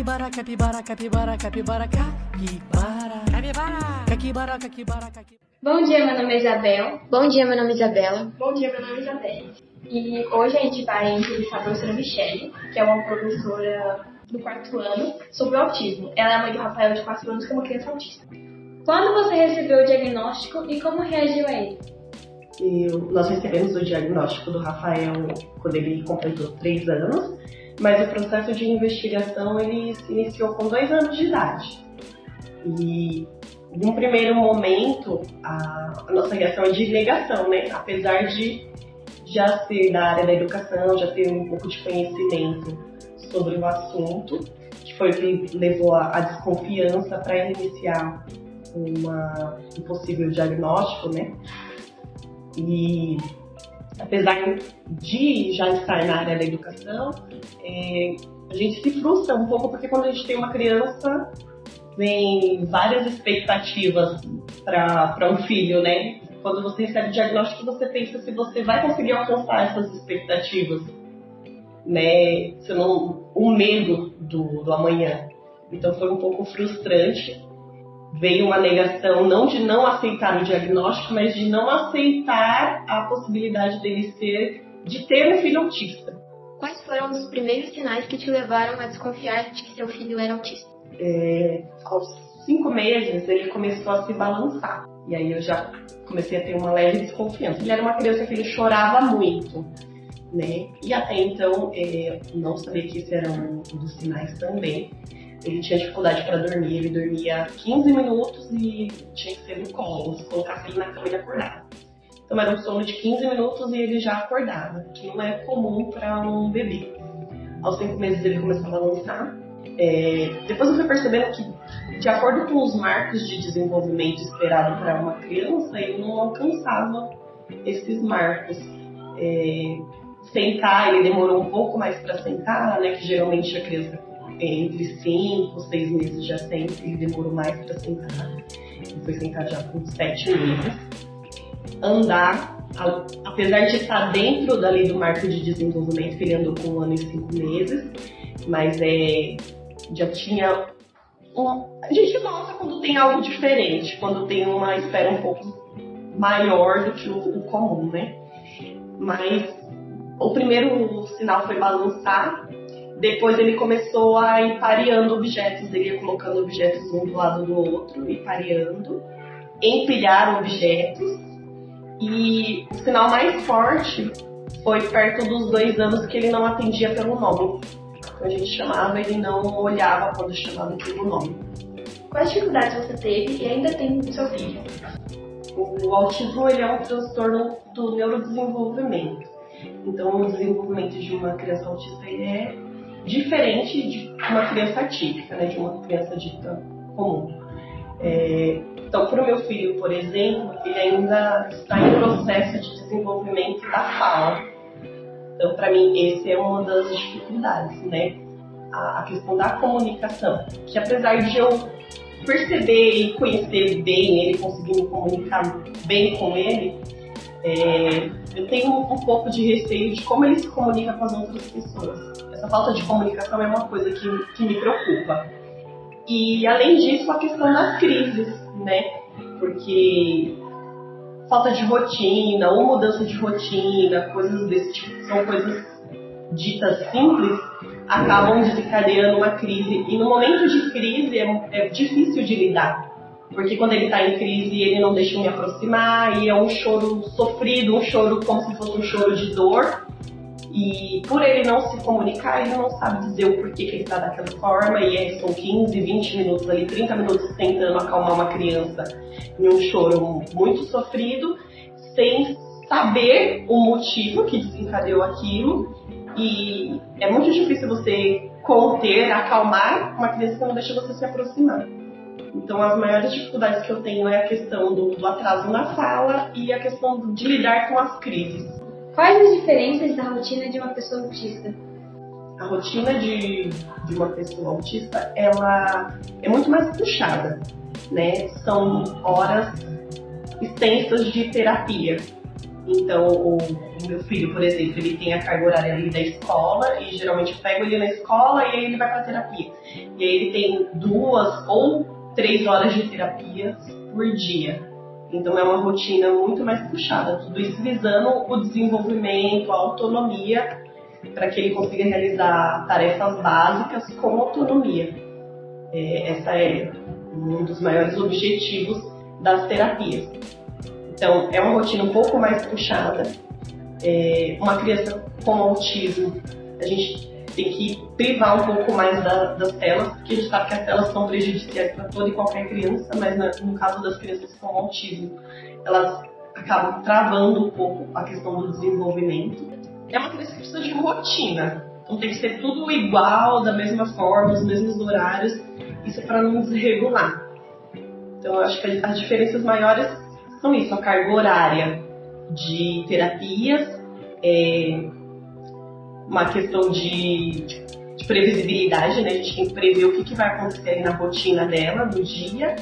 Capibara, capibara, capibara, capibara, capibara. Capibara, capibara, capibara. Bom dia, meu nome é Isabel. Bom dia, meu nome é Isabela. Bom dia, meu nome é Isabelle. E hoje a gente vai entrevistar a professora Michele, que é uma professora do 4º ano, sobre o autismo. Ela é a mãe do Rafael, de 4 anos, que é uma criança autista. Quando você recebeu o diagnóstico e como reagiu a ele? Nós recebemos o diagnóstico do Rafael quando ele completou 3 anos, mas o processo de investigação ele se iniciou com 2 anos de idade. E num primeiro momento, a nossa reação é de negação, né? Apesar de já ser da área da educação, já ter um pouco de conhecimento sobre o assunto, que foi o que levou a desconfiança para iniciar um possível diagnóstico, né? E apesar de já estar na área da educação, a gente se frustra um pouco porque quando a gente tem uma criança, vem várias expectativas para um filho, né? Quando você recebe o diagnóstico, você pensa se você vai conseguir alcançar essas expectativas, né? O medo do amanhã. Então foi um pouco frustrante. Veio uma negação não de não aceitar o diagnóstico, mas de não aceitar a possibilidade de ter um filho autista. Quais foram os primeiros sinais que te levaram a desconfiar de que seu filho era autista? Aos 5 meses ele começou a se balançar. E aí eu já comecei a ter uma leve desconfiança. Ele era uma criança que ele chorava muito, né? E até então não sabia que esse era um dos sinais também. Ele tinha dificuldade para dormir, ele dormia 15 minutos e tinha que ser no colo, se colocasse ele na cama ele acordava. Então era um sono de 15 minutos e ele já acordava, que não é comum para um bebê. Aos 5 meses ele começou a balançar. Depois eu fui percebendo que, de acordo com os marcos de desenvolvimento esperado para uma criança, ele não alcançava esses marcos. Sentar, ele demorou um pouco mais para sentar, né? Que geralmente a criança entre 5 e 6 meses já senta, ele demorou mais para sentar. Ele foi sentar já com 7 meses. Andar, apesar de estar dentro da lei do marco de desenvolvimento, que ele andou com 1 ano e 5 meses, mas já tinha a gente nota quando tem algo diferente, quando tem uma espera um pouco maior do que o comum, né? Mas o primeiro sinal foi balançar, depois ele começou a ir pareando objetos, ele ia colocando objetos um do lado do outro e pareando, empilhar objetos, e o sinal mais forte foi perto dos 2 anos que ele não atendia pelo nome. Quando a gente chamava, ele não olhava quando chamava pelo nome. Quais dificuldades você teve e ainda tem no seu filho? O autismo ele é um transtorno do neurodesenvolvimento. Então, o desenvolvimento de uma criança autista ele é diferente de uma criança atípica, né, de uma criança dita comum. Então, para o meu filho, por exemplo, ele ainda está em processo de desenvolvimento da fala. Então, para mim, esse é uma das dificuldades, né? A questão da comunicação. Que apesar de eu perceber e conhecer bem ele, conseguir me comunicar bem com ele, eu tenho um pouco de receio de como ele se comunica com as outras pessoas. Essa falta de comunicação é uma coisa que me preocupa. E, além disso, a questão das crises, né? Porque falta de rotina ou mudança de rotina, coisas desse tipo, são coisas ditas simples, acabam desencadeando uma crise. E no momento de crise é difícil de lidar, porque quando ele está em crise ele não deixa eu me aproximar e é um choro sofrido, um choro como se fosse um choro de dor. E por ele não se comunicar, ele não sabe dizer o porquê que ele está daquela forma. E são 15, 20 minutos ali, 30 minutos tentando acalmar uma criança em um choro muito sofrido, sem saber o motivo que desencadeou aquilo. E é muito difícil você conter, acalmar uma criança que não deixa você se aproximar. Então, as maiores dificuldades que eu tenho é a questão do atraso na fala e a questão de lidar com as crises. Quais as diferenças da rotina de uma pessoa autista? A rotina de uma pessoa autista, ela é muito mais puxada, né? São horas extensas de terapia. Então, o O meu filho, por exemplo, ele tem a carga horária ali da escola e geralmente eu pego ele na escola e aí ele vai pra terapia. E aí ele tem 2 ou 3 horas de terapia por dia. Então é uma rotina muito mais puxada. Tudo isso visando o desenvolvimento, a autonomia, para que ele consiga realizar tarefas básicas com autonomia. Essa é um dos maiores objetivos das terapias. Então, é uma rotina um pouco mais puxada. Uma criança com autismo, a gente tem que privar um pouco mais das telas, porque a gente sabe que as telas são prejudiciais para toda e qualquer criança, mas no caso das crianças com autismo, elas acabam travando um pouco a questão do desenvolvimento. É uma criança que precisa de rotina, então tem que ser tudo igual, da mesma forma, os mesmos horários, isso é para não desregular. Então, eu acho que as diferenças maiores são isso, a carga horária de terapias, uma questão de previsibilidade, né? A gente tem que prever o que vai acontecer na rotina dela, no dia,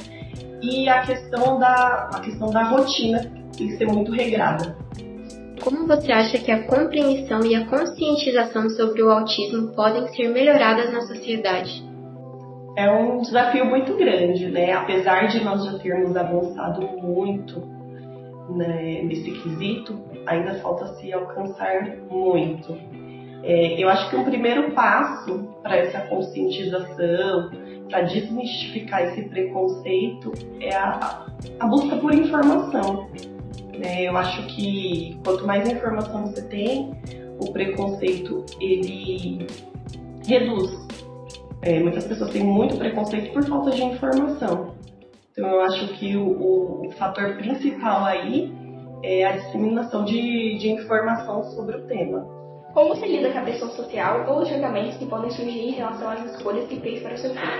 e a questão da rotina tem que ser muito regrada. Como você acha que a compreensão e a conscientização sobre o autismo podem ser melhoradas na sociedade? É um desafio muito grande, né? Apesar de nós já termos avançado muito, né, nesse quesito, ainda falta se alcançar muito. Eu acho que um primeiro passo para essa conscientização, para desmistificar esse preconceito, é a busca por informação. Eu acho que quanto mais informação você tem, o preconceito ele reduz. Muitas pessoas têm muito preconceito por falta de informação. Então eu acho que o fator principal aí é a disseminação de informação sobre o tema. Como você lida com a pressão social ou os julgamentos que podem surgir em relação às escolhas que fez para o seu filho?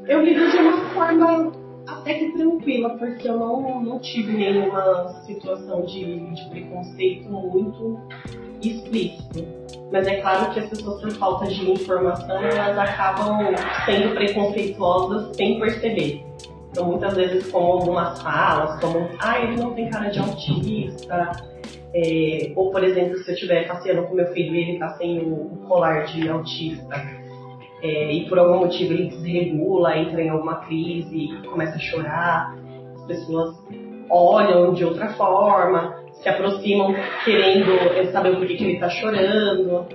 Eu lido de uma forma até que tranquila, porque eu não tive nenhuma situação de preconceito muito explícito. Mas é claro que as pessoas, por falta de informação, elas acabam sendo preconceituosas sem perceber. Então, muitas vezes, com algumas falas, como ele não tem cara de autista, ou, por exemplo, se eu estiver passeando com meu filho e ele está sem o colar de autista, e por algum motivo ele desregula, entra em alguma crise e começa a chorar, as pessoas olham de outra forma, se aproximam querendo saber o porquê que ele está chorando,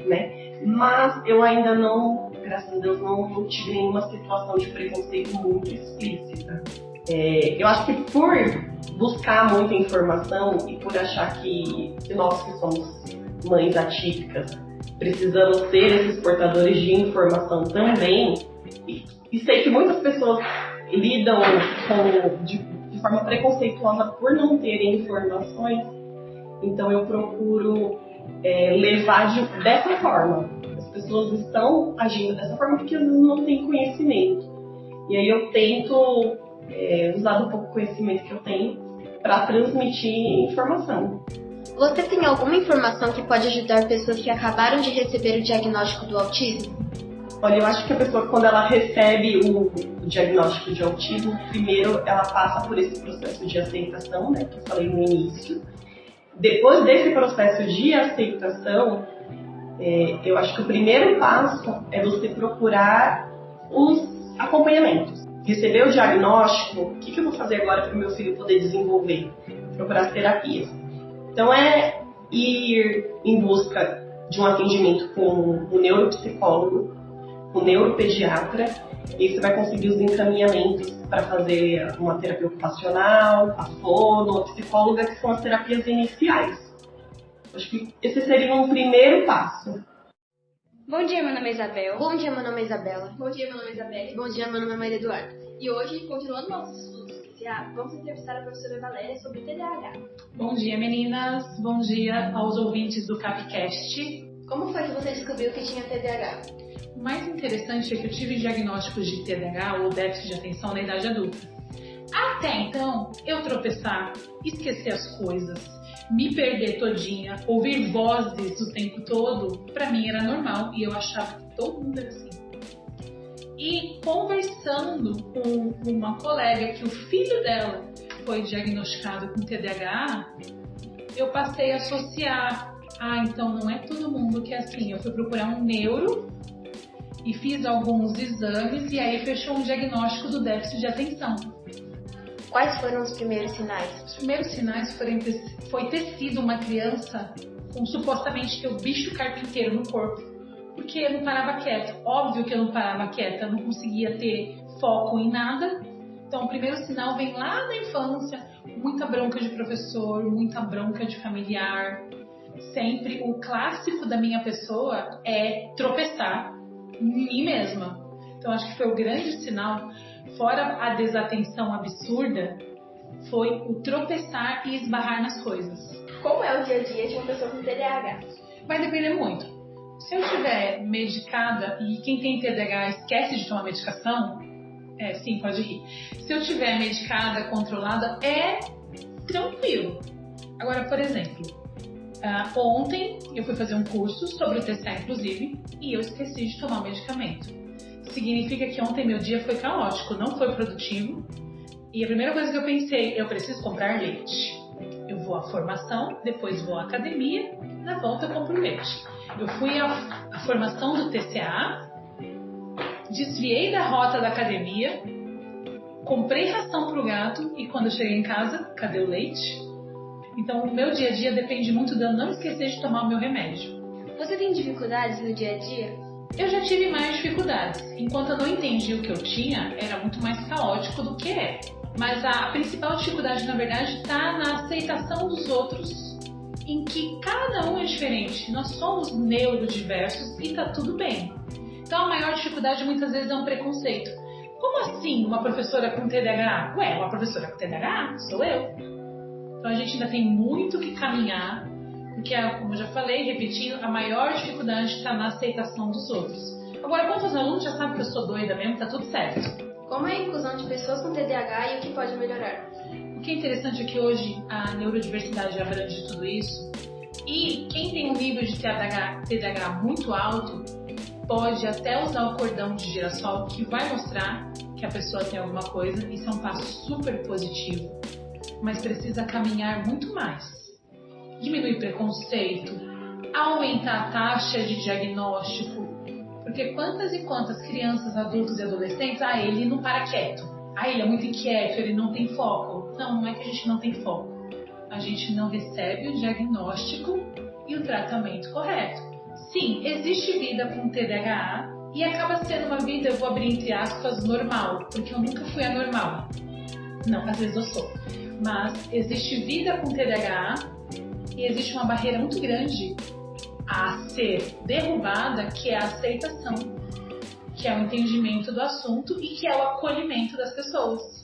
né? Mas eu ainda não, graças a Deus, não tive nenhuma situação de preconceito muito explícita. Eu acho que por buscar muita informação e por achar que nós que somos mães atípicas precisamos ser esses portadores de informação também, e sei que muitas pessoas lidam de forma preconceituosa por não terem informações, então eu procuro levar dessa forma. As pessoas estão agindo dessa forma porque às vezes não têm conhecimento. E aí eu tento usar do pouco conhecimento que eu tenho para transmitir informação. Você tem alguma informação que pode ajudar pessoas que acabaram de receber o diagnóstico do autismo? Olha, eu acho que a pessoa, quando ela recebe o diagnóstico de autismo, primeiro ela passa por esse processo de aceitação, né, que eu falei no início. Depois desse processo de aceitação, eu acho que o primeiro passo é você procurar os acompanhamentos. Receber o diagnóstico, o que eu vou fazer agora para o meu filho poder desenvolver? Procurar as terapias. Então é ir em busca de um atendimento com um neuropsicólogo, um neuropediatra, e você vai conseguir os encaminhamentos para fazer uma terapia ocupacional, a fono, a psicóloga, que são as terapias iniciais. Acho que esse seria um primeiro passo. Bom dia, meu nome é Isabel. Bom dia, meu nome é Isabela. Bom dia, meu nome é Isabelle. Bom dia, meu nome é Maria Eduarda. E hoje, continuando nossos estudos do PCA, vamos entrevistar a professora Valéria sobre TDAH. Bom dia, meninas. Bom dia aos ouvintes do Capcast. Como foi que você descobriu que tinha TDAH? O mais interessante é que eu tive diagnósticos de TDAH ou déficit de atenção na idade adulta. Até então, eu tropeçar, esquecer as coisas, me perder todinha, ouvir vozes o tempo todo, pra mim era normal e eu achava que todo mundo era assim. E conversando com uma colega que o filho dela foi diagnosticado com TDAH, eu passei a associar. Então não é todo mundo que é assim. Eu fui procurar um neuro e fiz alguns exames e aí fechou um diagnóstico do déficit de atenção. Quais foram os primeiros sinais? Os primeiros sinais foi ter sido uma criança com supostamente que o bicho carpinteiro no corpo, porque eu não parava quieta. Óbvio que eu não parava quieta, eu não conseguia ter foco em nada. Então o primeiro sinal vem lá na infância, muita bronca de professor, muita bronca de familiar. Sempre o clássico da minha pessoa é tropeçar em mim mesma. Então acho que foi o grande sinal, fora a desatenção absurda, foi o tropeçar e esbarrar nas coisas. Como é o dia a dia de uma pessoa com TDAH? Vai depender muito. Se eu estiver medicada, e quem tem TDAH esquece de tomar medicação, sim, pode rir. Se eu estiver medicada, controlada, é tranquilo. Agora, por exemplo, ontem eu fui fazer um curso sobre o TCA, inclusive, e eu esqueci de tomar medicamento. Significa que ontem meu dia foi caótico, não foi produtivo. E a primeira coisa que eu pensei, eu preciso comprar leite. Eu vou à formação, depois vou à academia, na volta eu compro leite. Eu fui à formação do TCA, desviei da rota da academia, comprei ração pro gato e quando eu cheguei em casa, cadê o leite? Então o meu dia a dia depende muito de eu não esquecer de tomar o meu remédio. Você tem dificuldades no dia a dia? Eu já tive mais dificuldades. Enquanto eu não entendi o que eu tinha, era muito mais caótico do que é. Mas a principal dificuldade, na verdade, está na aceitação dos outros, em que cada um é diferente. Nós somos neurodiversos e tá tudo bem. Então a maior dificuldade muitas vezes é um preconceito. Como assim uma professora com TDAH? Ué, uma professora com TDAH? Sou eu. Então a gente ainda tem muito que caminhar, porque, como eu já falei, repetindo, a maior dificuldade está na aceitação dos outros. Agora, quantos alunos já sabem que eu sou doida mesmo, tá tudo certo. Como é a inclusão de pessoas com TDAH e o que pode melhorar? O que é interessante é que hoje a neurodiversidade abrange tudo isso e quem tem um nível de TDAH muito alto pode até usar o cordão de girassol que vai mostrar que a pessoa tem alguma coisa. Isso é um passo super positivo, mas precisa caminhar muito mais. Diminuir preconceito, aumentar a taxa de diagnóstico, porque quantas e quantas crianças, adultos e adolescentes, ele não para quieto, ele é muito inquieto, ele não tem foco. Não é que a gente não tem foco, a gente não recebe o diagnóstico e o tratamento correto. Sim, existe vida com TDAH e acaba sendo uma vida, eu vou abrir entre aspas, normal, porque eu nunca fui anormal. Não, às vezes eu sou. Mas existe vida com TDAH e existe uma barreira muito grande a ser derrubada, que é a aceitação, que é o entendimento do assunto e que é o acolhimento das pessoas.